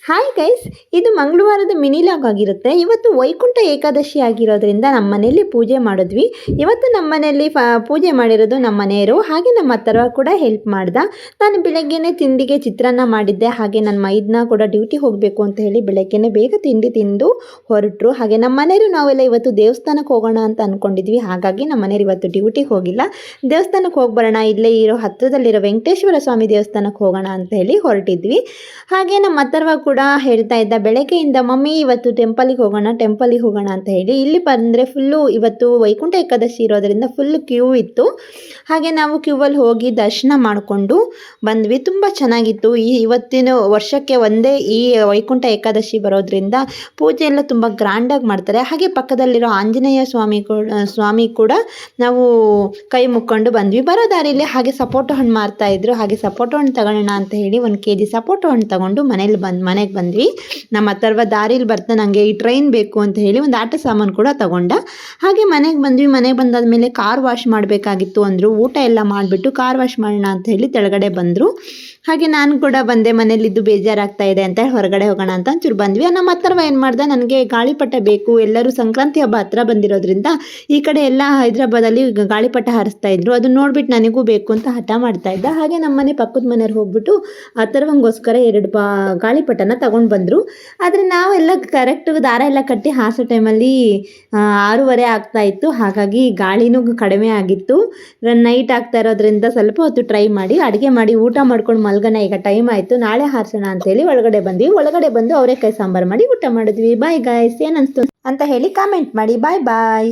Hi guys, ಇದು ಮಂಗಳವಾರದ mini log ಆಗಿರುತ್ತೆ. ಇವತ್ತು ವೈಕುಂಠ ಏಕಾದಶಿ ಆಗಿರೋದ್ರಿಂದ ನಮ್ಮ ಮನೆಯಲ್ಲಿ ಪೂಜೆ ಮಾಡಿದ್ವಿ. ಇವತ್ತು ನಮ್ಮ ಮನೆಯಲ್ಲಿ ಪೂಜೆ ಮಾಡಿರೋದು ನಮ್ಮ ಮನೆಯವರು, ಹಾಗೆ ನಮ್ಮ ಹತ್ರ ಕೂಡ ಹೆಲ್ಪ್ ಮಾಡ್ದ. ನಾನು ಬೆಳಗ್ಗೆನೆ ತಿಂಡಿಗೆ ಚಿತ್ರಾನ್ನ ಮಾಡಿದ್ದೆ. ಹಾಗೆ ನನ್ನ ಮೈದ್ನ ಕೂಡ ಡ್ಯೂಟಿ ಹೋಗಬೇಕು ಅಂತ ಹೇಳಿ ಬೆಳಗ್ಗೆನೆ ಬೇಗ ತಿಂಡಿ ತಿಂದು ಹೊರಟರು. ಹಾಗೆ ನಮ್ಮ ಮನೆಯವರು ನಾವೆಲ್ಲ ಇವತ್ತು ದೇವಸ್ಥಾನಕ್ಕೆ ಹೋಗೋಣ ಅಂತ ಅಂದ್ಕೊಂಡಿದ್ವಿ. ಹಾಗಾಗಿ ನಮ್ಮ ಮನೆಯವರು ಇವತ್ತು ಡ್ಯೂಟಿಗೆ ಹೋಗಿಲ್ಲ. ದೇವಸ್ಥಾನಕ್ಕೆ ಹೋಗಿ ಬರೋಣ, ಇಲ್ಲೇ ಇರೋ ಹತ್ತಿರದಲ್ಲಿರೋ ವೆಂಕಟೇಶ್ವರ ಸ್ವಾಮಿ ದೇವಸ್ಥಾನಕ್ಕೆ ಹೋಗೋಣ ಅಂತ ಹೇಳಿ ಹೊರಟಿದ್ವಿ. ಹಾಗೆ ನಮ್ಮ ಹತ್ತಿರ ಕೂಡ ಹೇಳ್ತಾ ಇದ್ದ ಬೆಳಗ್ಗೆಯಿಂದ, ಮಮ್ಮಿ ಇವತ್ತು ಟೆಂಪಲಿಗೆ ಹೋಗೋಣ ಅಂತ ಹೇಳಿ. ಇಲ್ಲಿ ಬಂದರೆ ಫುಲ್ಲು ಇವತ್ತು ವೈಕುಂಠ ಏಕಾದಶಿ ಇರೋದರಿಂದ ಫುಲ್ ಕ್ಯೂ ಇತ್ತು. ಹಾಗೆ ನಾವು ಕ್ಯೂವಲ್ಲಿ ಹೋಗಿ ದರ್ಶನ ಮಾಡಿಕೊಂಡು ಬಂದ್ವಿ. ತುಂಬ ಚೆನ್ನಾಗಿತ್ತು. ಇವತ್ತಿನ ವರ್ಷಕ್ಕೆ ಒಂದೇ ಈ ವೈಕುಂಠ ಏಕಾದಶಿ ಬರೋದ್ರಿಂದ ಪೂಜೆ ಎಲ್ಲ ತುಂಬ ಗ್ರ್ಯಾಂಡಾಗಿ ಮಾಡ್ತಾರೆ. ಹಾಗೆ ಪಕ್ಕದಲ್ಲಿರೋ ಆಂಜನೇಯ ಸ್ವಾಮಿ ಕೂಡ ನಾವು ಕೈ ಮುಕ್ಕೊಂಡು ಬಂದ್ವಿ. ಬರೋ ದಾರಿಯಲ್ಲಿ ಹಾಗೆ ಸಪೋಟೊ ಹಣ್ಣು ಮಾರ್ತಾ ಇದ್ರು. ಹಾಗೆ ಸಪೋಟೊ ಹಣ್ಣು ತಗೊಳ್ಳೋಣ ಅಂತ ಹೇಳಿ 1 kg ಸಪೋಟೊ ಹಣ್ಣು ತಗೊಂಡು ಮನೆಗೆ ಬಂದ್ವಿ. ನಮ್ಮ ಹತ್ತಿರ ದಾರಿಲಿ ಬರ್ತಾ ನನಗೆ ಈ ಟ್ರೈನ್ ಬೇಕು ಅಂತ ಹೇಳಿ ಒಂದು ಆಟ ಸಾಮಾನು ಕೂಡ ತಗೊಂಡ. ಹಾಗೆ ಮನೆಗೆ ಬಂದ್ವಿ. ಮನೆಗೆ ಬಂದಾದ್ಮೇಲೆ ಕಾರ್ ವಾಶ್ ಮಾಡಬೇಕಾಗಿತ್ತು ಅಂದರು. ಊಟ ಎಲ್ಲ ಮಾಡಿಬಿಟ್ಟು ಕಾರ್ ವಾಶ್ ಮಾಡೋಣ ಅಂತ ಹೇಳಿ ಕೆಳಗಡೆ ಬಂದರು. ಹಾಗೆ ನಾನು ಕೂಡ ಬಂದೆ. ಮನೇಲಿದ್ದು ಬೇಜಾರಾಗ್ತಾ ಇದೆ ಅಂತ ಹೊರಗಡೆ ಹೋಗೋಣ ಅಂತ ಒಂಚೂರು ಬಂದ್ವಿ. ನಮ್ಮ ಹತ್ತಿರ ಏನು ಮಾಡ್ದೆ, ನನಗೆ ಗಾಳಿಪಟ ಬೇಕು. ಎಲ್ಲರೂ ಸಂಕ್ರಾಂತಿ ಹಬ್ಬ ಹತ್ರ ಬಂದಿರೋದ್ರಿಂದ ಈ ಕಡೆ ಎಲ್ಲ ಹೈದ್ರಾಬಾದಲ್ಲಿ ಗಾಳಿಪಟ ಹಾರಿಸ್ತಾ ಇದ್ರು. ಅದನ್ನ ನೋಡ್ಬಿಟ್ಟು ನನಗೂ ಬೇಕು ಅಂತ ಹಠ ಮಾಡ್ತಾ ಇದ್ದ. ಹಾಗೆ ನಮ್ಮ ಮನೆ ಪಕ್ಕದ ಮನೆಯವ್ರು ಹೋಗ್ಬಿಟ್ಟು ಅಥರ್ವಂಗೋಸ್ಕರ 2 ಗಾಳಿಪಟನ ತಗೊಂಡು ಬಂದರು. ಆದರೆ ನಾವೆಲ್ಲ ಕರೆಕ್ಟ್ ದಾರ ಎಲ್ಲ ಕಟ್ಟಿ ಹಾಸೋ ಟೈಮಲ್ಲಿ 6:30 ಆಗ್ತಾ ಇತ್ತು. ಹಾಗಾಗಿ ಗಾಳಿನೂ ಕಡಿಮೆ ಆಗಿತ್ತು. ನೈಟ್ ಆಗ್ತಾ ಇರೋದ್ರಿಂದ ಸ್ವಲ್ಪ ಹೊತ್ತು ಟ್ರೈ ಮಾಡಿ ಅಡುಗೆ ಮಾಡಿ ಊಟ ಮಾಡ್ಕೊಂಡು ಮಲ್ಗನ, ಈಗ ಟೈಮ್ ಆಯಿತು, ನಾಳೆ ಹಾರಿಸೋಣ ಅಂತೇಳಿ ಒಳಗಡೆ ಬಂದು ಅವರೇ ಕೈ ಸಾಂಬಾರು ಮಾಡಿ ಊಟ ಮಾಡಿದ್ವಿ. ಬಾಯ್ ಗಾಯ್ಸ್, ಏನನ್ಸ್ತು ಅಂತ ಹೇಳಿ ಕಾಮೆಂಟ್ ಮಾಡಿ. ಬಾಯ್ ಬಾಯ್.